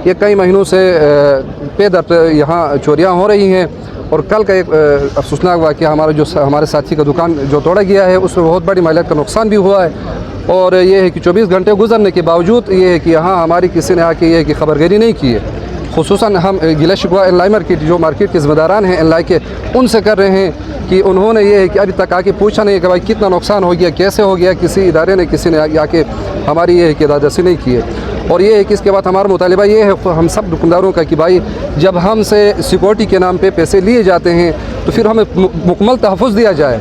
ये कई महीनों से पेदर यहाँ चोरियाँ हो रही हैं और कल का एक अफसोसनाक वाक़या हमारे साथी का दुकान जो तोड़ा गया है उसमें बहुत बड़ी मालियत का नुकसान भी हुआ है। और ये है कि 24 घंटे गुजरने के बावजूद ये है कि यहाँ हमारी किसी ने आके ये है कि खबरगिरी नहीं की है। खुसूसन हम गिला शिकवा एनआईए मार्केट जो मार्केट के ज़िम्मेदारान हैं एनआईए के, उनसे कर रहे हैं कि उन्होंने ये है कि अभी तक आके पूछा नहीं कि भाई कितना नुकसान हो गया, कैसे हो गया, किसी इदारे ने किसी ने आके हमारी ये है कि दादसी नहीं की है। और ये है कि इसके बाद हमारा मुतालिबा ये है हम सब दुकानदारों का कि भाई जब हमसे सिक्योरिटी के नाम पे पैसे लिए जाते हैं तो फिर हमें मुकम्मल तहफ़्फ़ुज़ दिया जाए,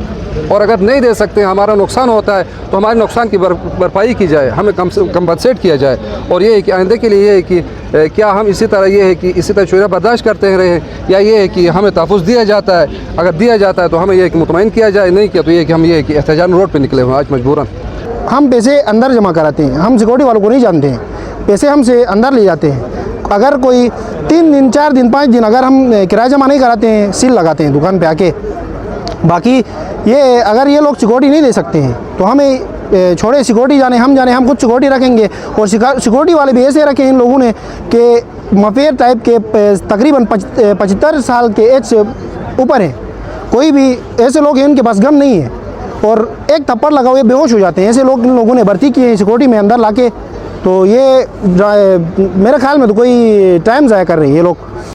और अगर नहीं दे सकते हमारा नुकसान होता है तो हमारे नुकसान की भरपाई की जाए, हमें कंपनसेट किया जाए। और ये है कि आइंदे के लिए ये है कि क्या हम इसी तरह ये है कि इसी तरह चोरियाँ बर्दाश्त करते रहे, या ये है कि हमें तहफ़्फ़ुज़ दिया जाता है, अगर दिया जाता है तो हमें ये है कि मुतमईन किया जाए, नहीं किया तो ये है कि हम ये है कि एहतजाज रोड पर निकले हुए आज मजबूरन। हम पैसे अंदर जमा कराते हैं, हम सिक्योरिटी वालों को नहीं जानते हैं, पैसे हमसे अंदर ले जाते हैं। अगर कोई 3 दिन 4 दिन 5 दिन अगर हम किराया जमा नहीं कराते हैं, सील लगाते हैं दुकान पे आके। बाकी ये अगर ये लोग सिक्योरिटी नहीं दे सकते हैं तो हमें छोड़े, सिक्योरिटी जाने, हम जाने, हम कुछ सिक्योरिटी रखेंगे। और सिक्योरिटी वाले भी ऐसे रखे इन लोगों ने कि मफेर टाइप के तकरीबन 75 साल के एज से ऊपर हैं। कोई भी ऐसे लोग हैं उनके पास गम नहीं है और एक थप्पड़ लगा हुए बेहोश हो जाते हैं। ऐसे लोग इन लोगों ने भर्ती किए हैं सिक्योरिटी में अंदर लाके। तो ये मेरे ख्याल में तो कोई टाइम ज़ाया कर रहे हैं ये लोग।